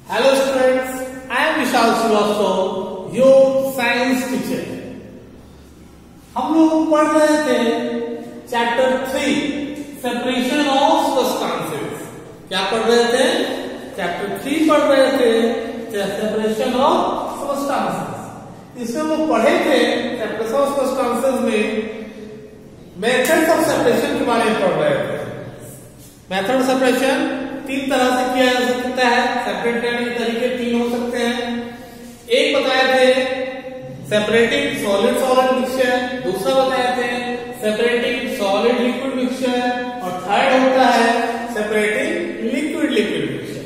Hello students, I am Vishal Srivastava, your science teacher. हम लोग पढ़ रहे थे चैप्टर 3 सेपरेशन ऑफ सब्सटेंसेस। क्या पढ़ रहे थे? चैप्टर 3 पढ़ रहे थे सेपरेशन ऑफ सब्सटेंसेस। इसमें हम पढ़े थे सेपरेशन ऑफ सब्सटेंसेस में मेथड्स ऑफ सेपरेशन के बारे में पढ़ रहे थे। मेथड ऑफ सेपरेशन तीन तरह से किया जा सकता है। सेपरेट करने के तरीके तीन हो सकते हैं। एक बताए थे सेपरेटिंग सॉलिड सॉलिड मिक्सचर, दूसरा बताए थे सेपरेटिंग सॉलिड लिक्विड मिक्सचर और थर्ड होता है सेपरेटिंग लिक्विड लिक्विड मिक्सचर।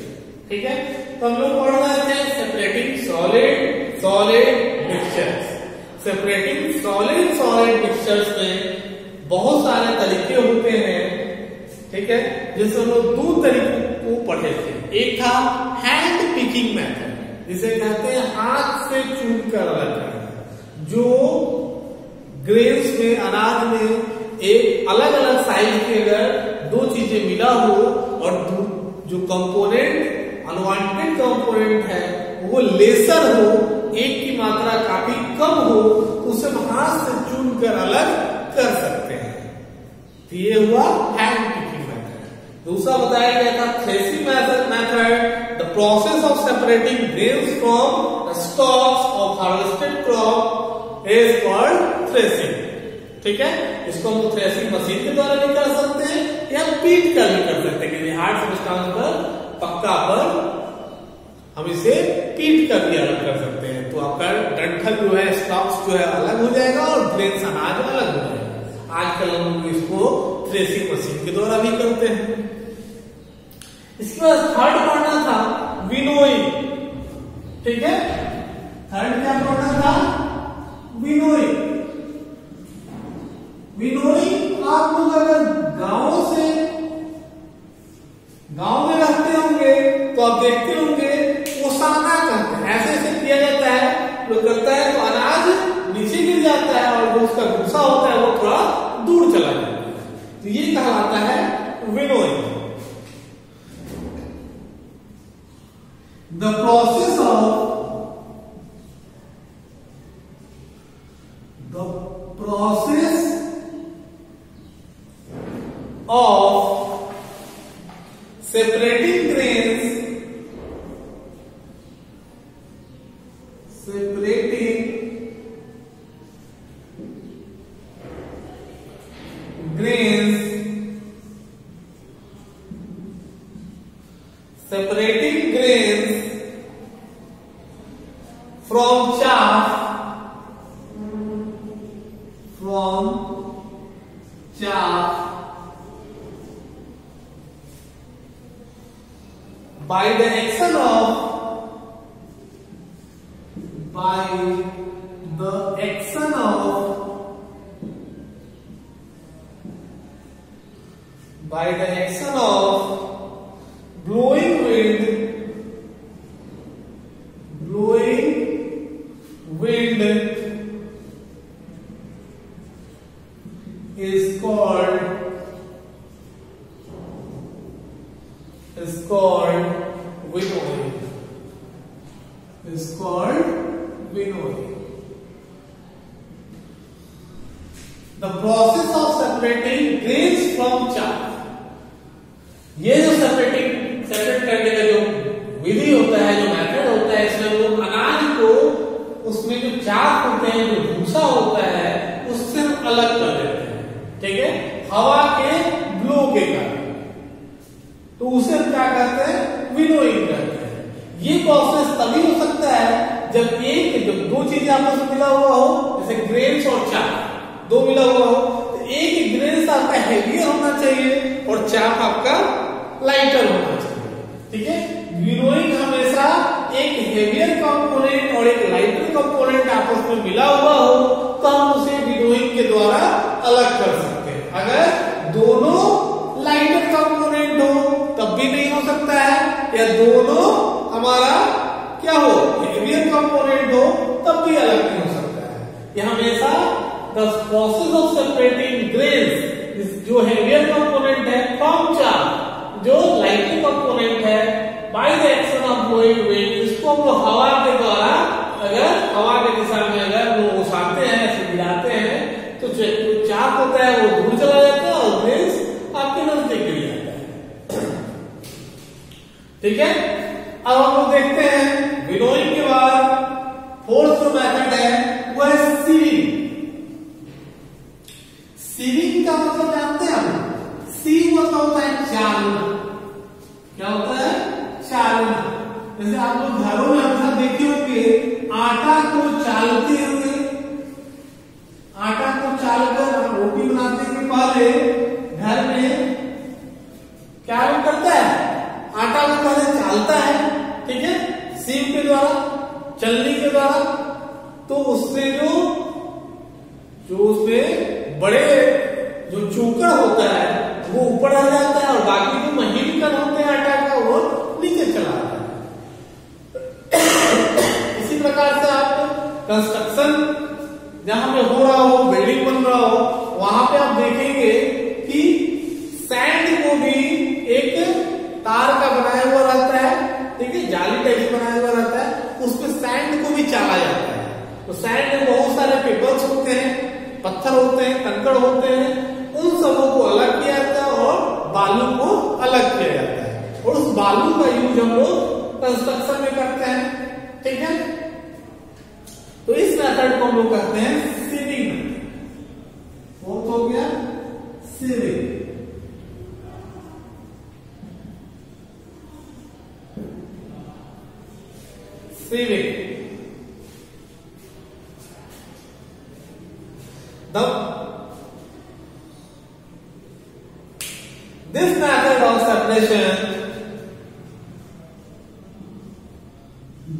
ठीक है, तो हम लोग पढ़ रहे थे separating solid solid mixtures. Separating solid solid mixtures में बहुत सारे तरीके होते हैं। ठीक है, जिससे हम लोग दो तरीकों को पढ़े थे। एक था हैंड पिकिंग मेथड, जिसे कहते हैं हाथ से चुन कर अलग करना। जो ग्रेन्स में अनाज में एक अलग अलग साइज के अगर दो चीजें मिला हो और जो कंपोनेंट अनवांटेड कंपोनेंट है वो लेसर हो, एक की मात्रा काफी कम हो, तो उसे हम हाथ से चुन कर अलग कर सकते हैं। तो ये हुआ हैंड पिकिंग मेथड। दूसरा बताया गया था threshing method, the process of separating grains from stocks of harvested crop is called threshing. ठीक है, इसको हम थ्रेसिंग मशीन के द्वारा भी कर सकते हैं या पीट कर भी कर सकते हैं। हार्ड सब्सटेंस पर पक्का पर हम इसे पीट कर भी अलग कर सकते हैं। तो आपका डंठल जो है, स्टॉक्स जो है अलग हो जाएगा और ग्रेन्स अनाज अलग हो जाएगा। आजकल हम लोग इसको थ्रेसिंग मशीन के द्वारा भी करते हैं। इसके बाद थर्ड पढ़ना था विनोइंग। ठीक है, थर्ड क्या पढ़ना था? विनोइंग। विनोइंग आप लोग अगर गांव में रहते होंगे तो आप देखते होंगे ओसाना करते हैं। ऐसे ऐसे किया जाता है, जो करता है तो अनाज नीचे गिर जाता है और जो उसका भूसा होता है वो थोड़ा दूर चला जाता है। तो ये कहलाता है winnowing. The process of separating grains from chaff by the action of blowing wind is called winnowing. The process of separating grains from chaff. ये जो सेपरेट करने का जो विधि होता है, जो मेथड होता है, इसमें लोग अनाज को उसमें जो चाफ होते हैं, जो भूसा होता है, उससे हम अलग कर देते हैं। ठीक है, हवा के ब्लो के कारण। तो उसे हम क्या करते हैं? विनोइंग करते हैं। ये प्रोसेस तभी हो सकता है जब दो चीजें आपस में मिला हुआ हो, जैसे ग्रेन्स और चाफ दो मिला हुआ हो। तो एक ग्रेन्स आपका हेवियर होना चाहिए और चाफ आपका लाइटर होना चाहिए। ठीक है, विनोइंग हमेशा एक हेवियर कंपोनेंट और एक लाइटर कंपोनेंट आपस में मिला हुआ हो तो हम उसे विनोइंग के द्वारा अलग कर सकते हैं। अगर दोनों लाइटर कंपोनेंट हो तब भी नहीं हो सकता है, या दोनों हमारा क्या हो, हेवियर कंपोनेंट हो तब भी अलग नहीं हो सकता है। यह हमेशा the process of separating grains, जो हेवियर कंपोनेंट है, फ्रॉम चाफ, जो लाइटर कंपोनेंट है, by the action of blowing wind ठीक है। अब हम लोग देखते हैं विनोइंग के बाद फोर्थ जो मेथड है वो है सीविंग। सीविंग का मतलब जानते हैं हम, सीव मतलब होता है चालना। क्या होता है? चालना। जैसे आप लोग घरों में हमेशा देखे होंगे आटा को चालते हुए, आटा को चालकर रोटी बनाने के पहले घर में क्या करता है? आटा को पहले चालता है, ठीक है, सीव के द्वारा, चलनी के द्वारा। तो उससे जो उसमें बड़े जो चूकड़ होता है वो ऊपर आ जाता है और बाकी जो महीन कण होते हैं आटा का वो नीचे चला आता है। इसी प्रकार से आप कंस्ट्रक्शन जहां पे हो रहा हो, बिल्डिंग बन रहा हो, वहां पे आप देखेंगे कि सैंड को भी एक तार का बनाया हुआ रहता है, ठीक है, जाली टाइप बनाया हुआ रहता है, उसमें सैंड को भी चाला जाता है। तो सैंड में बहुत सारे पेपर्स होते हैं, पत्थर होते हैं, कंकड़ होते हैं, उन सबों को अलग किया जाता है और बालू को अलग किया जाता है और उस बालू का यूज हम लोग कंस्ट्रक्शन में करते हैं, ठीक है। तो इस मेथड को हम लोग कहते हैं सीविंग मेथड। वो तो हो गया sieving. Sieving this method of separation,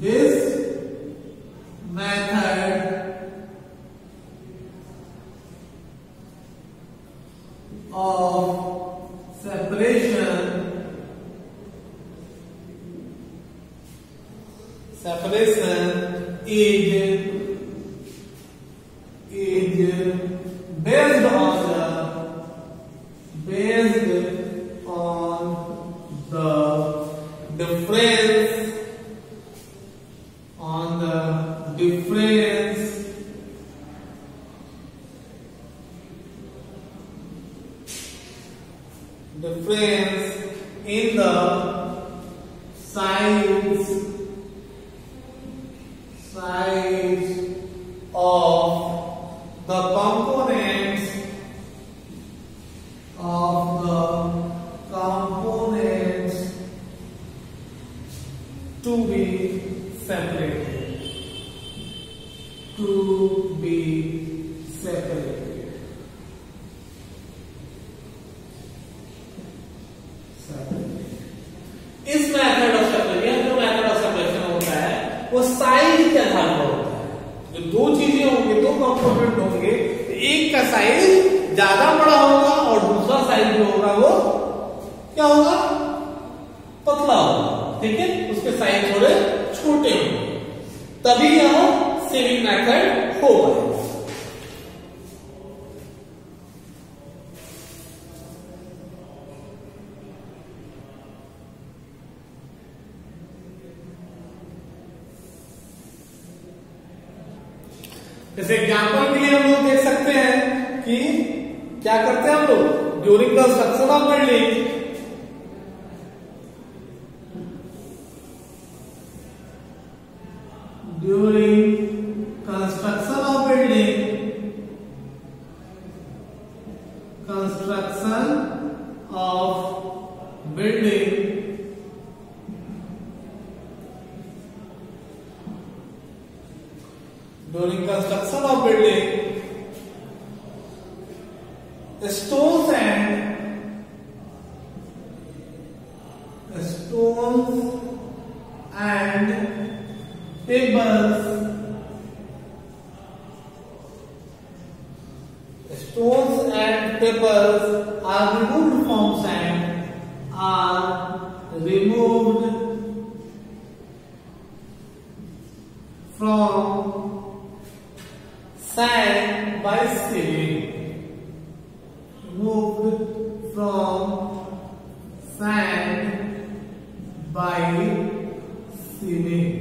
this method of separation is based on the difference in the size of the components to be separated. इस मेथड ऑफ सेपरेशन, जो मेथड ऑफ सेपरेशन होता है वो size के आधार पर होता है। जो दो चीजें होंगी, दो कंपोनेंट होंगे, एक का साइज ज्यादा बड़ा होगा और दूसरा साइज जो होगा वो क्या होगा? पतला होगा, ठीक है, उसके साइज थोड़े छोटे होंगे, तभी यह सीविंग मेथड होगा। जैसे एग्जाम्पल के लिए हम लोग देख सकते हैं कि क्या करते हैं हम लोग during construction of building, during construction of building, stones and pebbles are removed from sand, by sieving. Removed from sand by sieving.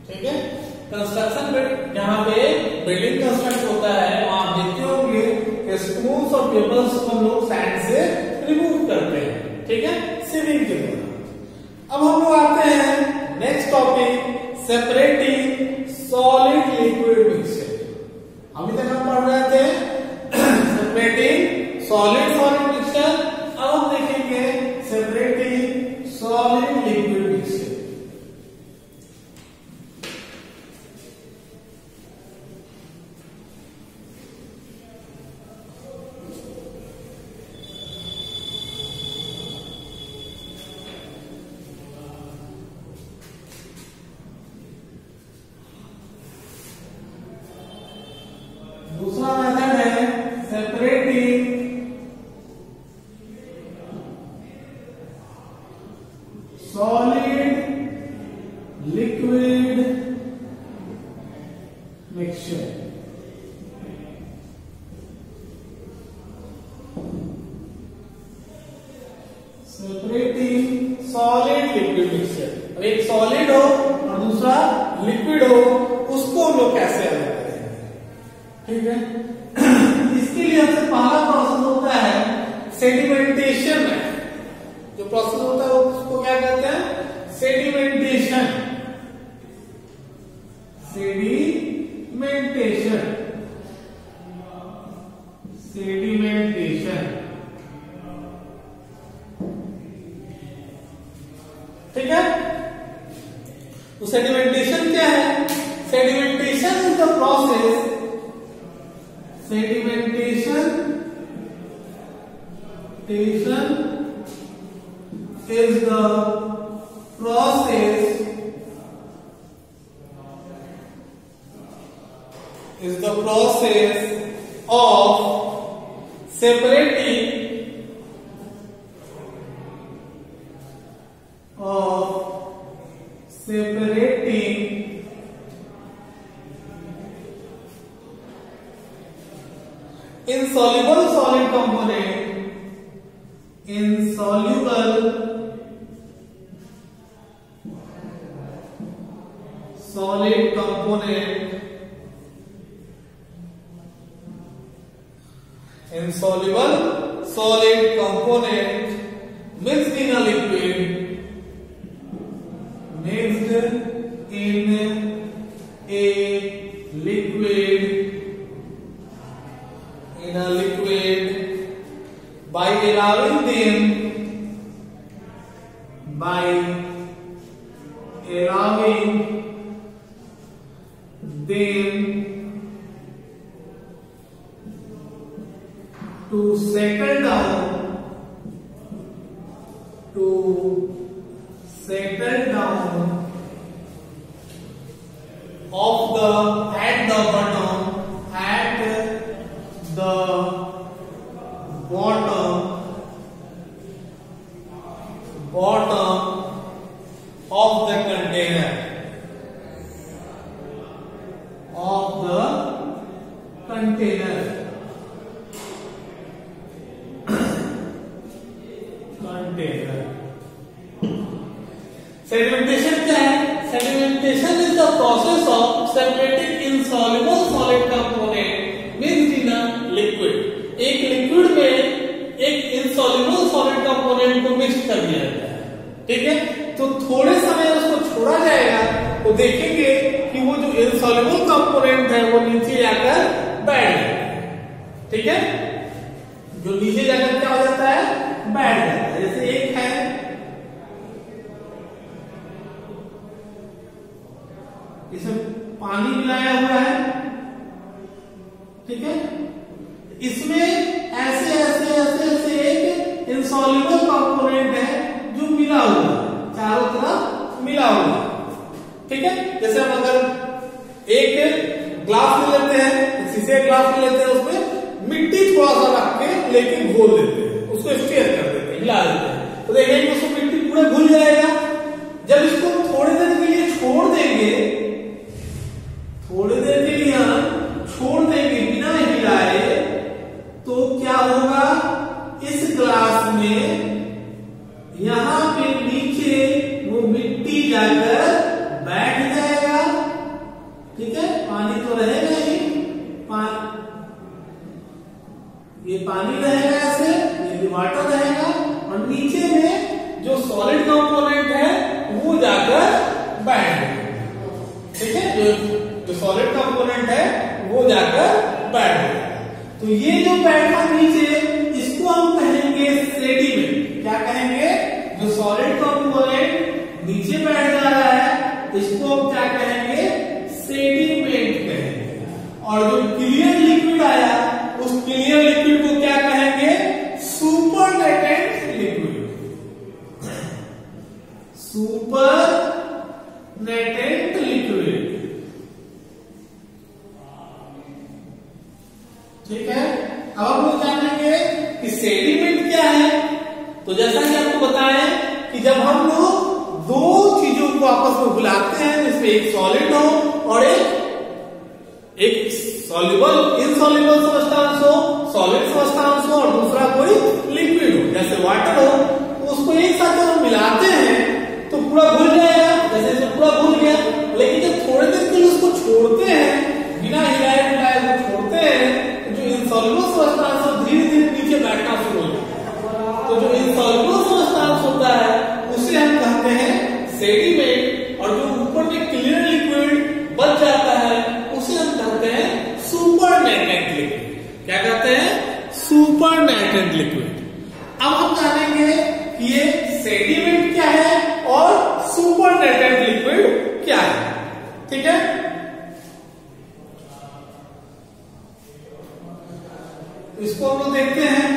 ठीक है, कंस्ट्रक्शन में जहां पे बिल्डिंग कंस्ट्रक्ट होता है वहां आप देखते होंगे कि स्टोन्स और पेपर्स को हम लोग सैंड से रिमूव करते हैं, ठीक है, सीविंग के द्वारा। अब हम लोग आते हैं next topic, separating solid liquid mixture. अभी तक हम पढ़ रहे थे सेपरेटिंग सॉलिड सॉलिड मिक्सचर, अब हम देखेंगे सेपरेटिंग सॉलिड लिक्विड मिक्सचर। दूसरा मेथड है separating solid liquid mixture. Separating solid liquid mixture. अब एक सॉलिड हो और दूसरा लिक्विड हो, उसको हम लोग कैसे अलग करेंगे? ठीक है, इसके लिए हमसे पहला प्रोसेस होता है सेडिमेंटेशन में। जो प्रोसेस होता है उसको क्या कहते हैं? सेडिमेंटेशन। सेडिमेंटेशन, सेडिमेंटेशन, ठीक है। तो सेडिमेंटेशन क्या है? Sedimentation is the process, sedimentation is the process of separating insoluble solid component, insoluble solid component, insoluble solid component mixed in a liquid, mixed in a liquid, in a liquid by allowing them to settle down at the bottom of the container, Sedimentation क्या है? Sedimentation is the process of separating insoluble solid component mixed in a liquid. एक liquid में एक insoluble solid component को mix कर दिया जाता है, ठीक है। तो थोड़े समय उसको छोड़ा जाएगा तो देखेंगे कि वो जो insoluble component है वो नीचे जाकर बैठ जाता है, ठीक है। जो नीचे जाकर क्या हो जाता है? बैठ जाता है। जैसे एक है, इसमें पानी मिलाया हुआ है, ठीक है। इसमें ऐसे ऐसे ऐसे ऐसे एक इंसॉल्युबल कंपोनेंट है जो मिला हुआ है, चारों तरफ मिला हुआ है, ठीक है। जैसे हम अगर एक ग्लास में लेते हैं, शीशे ग्लास में लेते हैं, उसमें मिट्टी थोड़ा सा रख के लेके घोल देते हैं, उसको स्टीयर कर देते हैं, हिला देते हैं, तो देखेंगे उसको मिट्टी पूरा घुल जाएगा। जब इसको थोड़ी देर के लिए छोड़ देंगे, थोड़ी देर के लिए हम छोड़ देंगे बिना हिलाए, तो क्या होगा? इस ग्लास में यहां पे नीचे वो मिट्टी जाकर बैठ जाएगा, ठीक है। पानी तो रहेगा ही, ये पानी रहेगा, ऐसे ये वाटर रहेगा, और नीचे में इसको हम क्या कहेंगे, सेडिमेंट कहेंगे। और जो क्लियर लिक्विड आया उस क्लियर लिक्विड को क्या कहेंगे, सुपरनेटेंट लिक्विड, सुपरनेटेंट लिक्विड। ठीक है, अब हम लोग जानेंगे कि सेडिमेंट क्या है। तो जैसा कि आपको बताएं कि जब हम लोग दो चीजों को आपस में बुलाते हैं, जिसमें एक सॉलिड हो और एक सॉल्युबल इनसॉल्युबल सब्सटेंस हो, सॉलिड सब्सटेंस हो और दूसरा कोई लिक्विड हो, जैसे वाटर हो, तो उसको एक साथ जब हम मिलाते हैं तो पूरा घुल जाएगा, जैसे इसमें पूरा घुल गया। लेकिन जब थोड़े देर के लिए उसको छोड़ते हैं, बिना हिलाए डुलाए उसको छोड़ते हैं, तो जो इनसॉल्युबल सब्सटेंस है धीरे धीरे नीचे बैठना शुरू हो जाता है। तो जो इनसॉल्युबल सब्सटेंस होता है उसे हम कहते हैं सेडिमेंट, और जो ऊपर में क्लियर लिक्विड बच जाता है उसे हम कहते हैं सुपरनेटेंट लिक्विड। क्या कहते हैं, सुपरनेटेंट लिक्विड। अब हम जानेंगे कि ये सेडिमेंट क्या है और सुपरनेटेंट लिक्विड क्या है। ठीक है, इसको हम लोग देखते हैं।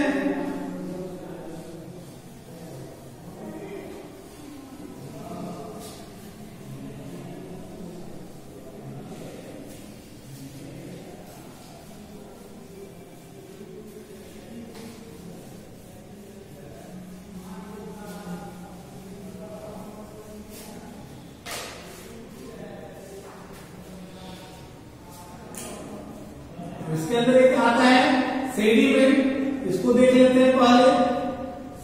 इसके अंदर एक आता है सेडिमेंट, इसको देख लेते हैं पहले।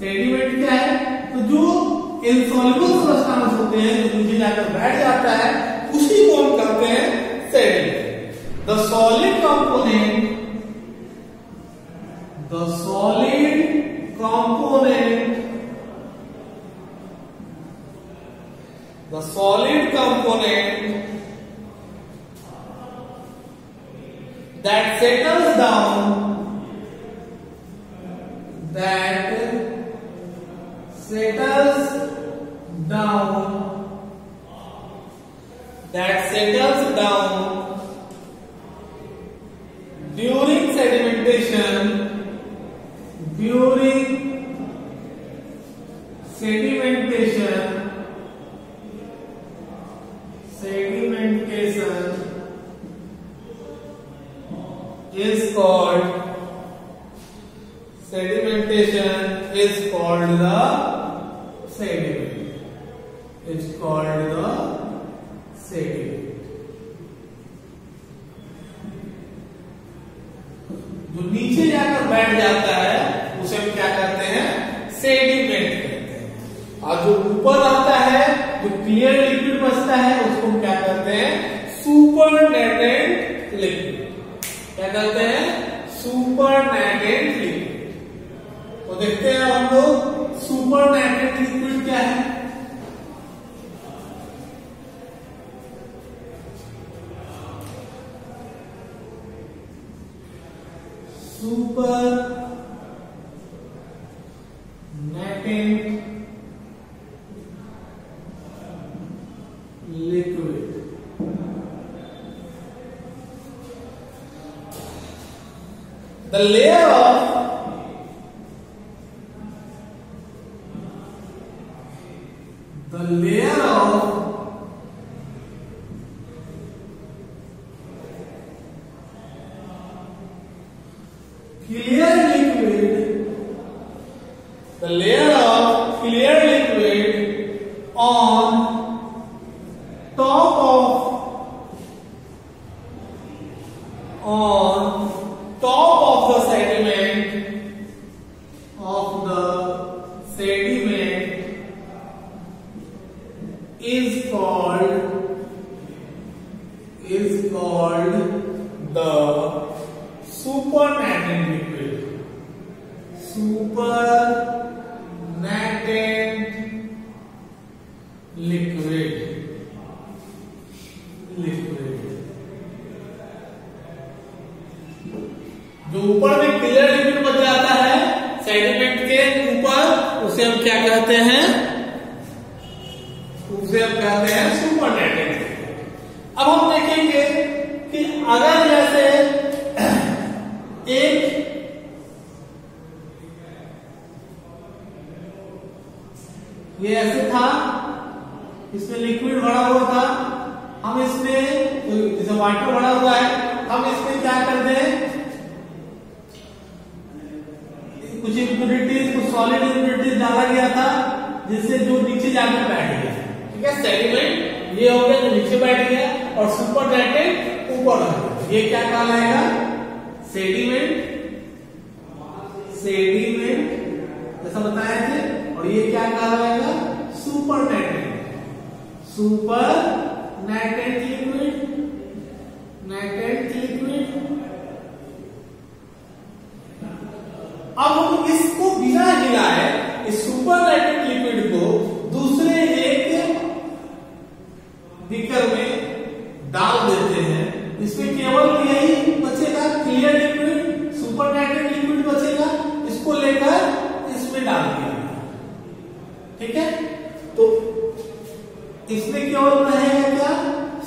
सेडिमेंट क्या है, तो जो इनसॉल्युबल सब्सटेंस होते हैं जो नीचे जाकर बैठ जाता है उसी को हम कहते हैं sediment. The solid component that settles down during sedimentation is called the sediment. जो नीचे जाकर बैठ जाता है उसे हम क्या कहते हैं, सेडिमेंट कहते हैं। और जो ऊपर आता है, जो क्लियर लिक्विड बचता है, उसको हम क्या कहते हैं, सुपरनेटेंट लिक्विड। क्या कहते हैं, सुपरनेटेंट लिक्विड। तो देखते हैं हम लोग सुपरनेटेंट लिक्विड क्या है। Supernatant liquid the layer of clear liquid on top of the sediment is called the supernatant liquid. जो ऊपर में क्लियर लिक्विड बच जाता है सेडिमेंट के ऊपर, उसे हम क्या कहते हैं, उसे हम कहते हैं सुपरनेटेड लिक्विड। अब हम देखेंगे कि अगर जैसे एक ये ऐसे था, इसमें लिक्विड भरा हुआ था, हम इसमें जैसे वाटर भरा हुआ है, हम इसमें क्या करते हैं, कुछ इम्प्योरिटीज, कुछ सॉलिड इम्प्योरिटीज डाला गया था, जिससे जो नीचे जाकर बैठ गया। ठीक है, सेडिमेंट ये हो गया जो नीचे बैठ गया, और सुपरनेटेड ऊपर आ गया। ये क्या कहलाएगा, सेडिमेंट, सेडिमेंट जैसा बताया थे। और ये क्या कहलाएगा, सुपरनेटेड, सुपरनेटेड लिक्विड, नेटेड लिक्विड। अब हम इसको बिना हिलाए इस सुपरनेटेड लिक्विड को दूसरे एक बीकर में डाल देते हैं। इसमें केवल यही बचेगा, क्लियर लिक्विड, सुपरनेटेड लिक्विड बचेगा। इसको लेकर इसमें डाल दिया। ठीक है, तो इसमें केवल रहेगा क्या,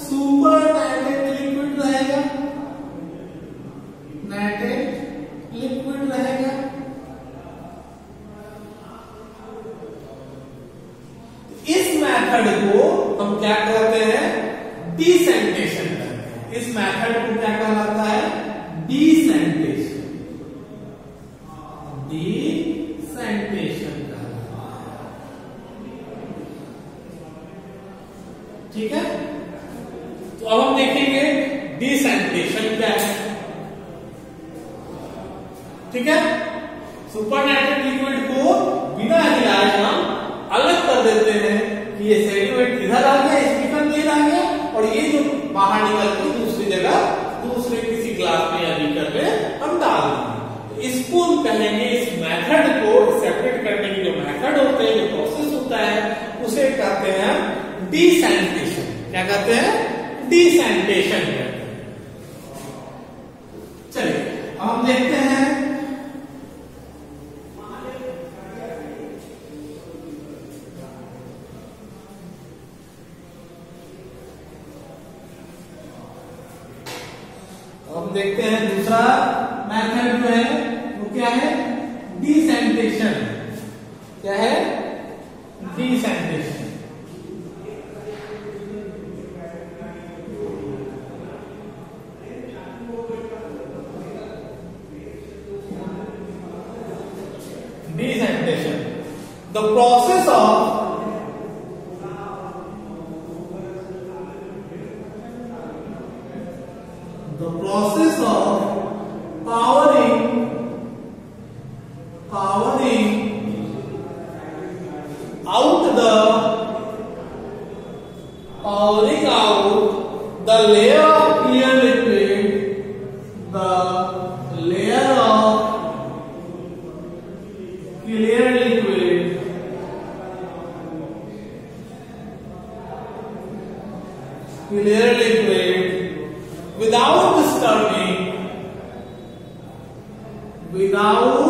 सुपरनेटेड लिक्विड रहेगा, नेटेड लिक्विड रहेगा। इस मेथड को हम क्या कहते हैं, डिसेंटेशन कहते हैं। इस मेथड को क्या कहलाता है, डिसेंटेशन, डिसेंटेशन कहलाता है। ठीक है, तो अब हम देखेंगे डिसेंटेशन क्या है। ठीक है, सुपरनेटेड लिक्विड को बिना हिलाए हम अलग कर देते हैं कि ये सेडिमेंट इधर आ गया, इस बीकर में आ गया, और ये जो बाहर निकल के दूसरी जगह, दूसरे किसी ग्लास में या बीकर में हम डाल देंगे। तो इसको हम कहेंगे, इस मेथड को सेपरेट करने की जो मेथड होते हैं, जो प्रोसेस होता है, उसे कहते हैं डिसेंटेशन। क्या कहते हैं, डिसेंटेशन कहते हैं। चलिए अब हम देखते हैं देखते हैं दूसरा मेथड जो है वो क्या है, डिसेंटेशन। क्या है, decantation. Decantation, the process of powering out the layer of clear liquid, the layer of clear liquid without disturbing, without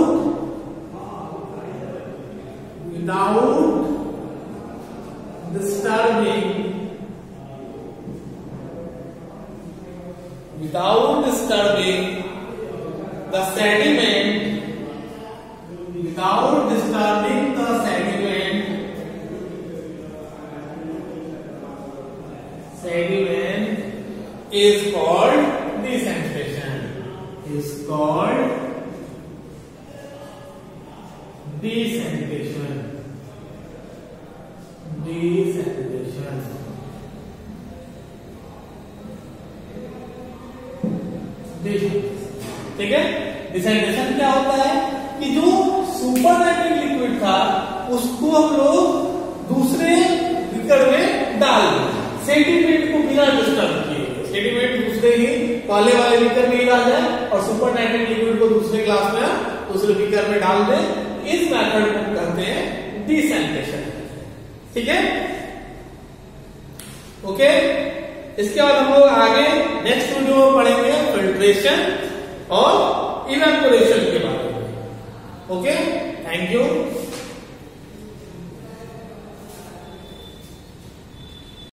disturbing the sediment, sediment is called desensitization. Is called desensitization. Desensitization. ठीक है, decantation क्या होता है कि जो सुपरनेटेड liquid था उसको हम लोग दूसरे बीकर में डाल दें, सेडिमेंट को बिना डिस्टर्ब किए। सेडिमेंट दूसरे ही पहले वाले बीकर में ही डाल जाए और सुपरनेटेड लिक्विड को दूसरे ग्लास में दूसरे बीकर में डाल दें। इस मेथड को कहते हैं डिसेंटेशन। ठीक है, ओके। इसके बाद हम लोग आगे नेक्स्ट वीडियो में पढ़ेंगे फिल्ट्रेशन और इवेपोरेशन के बारे में। Okay, thank you.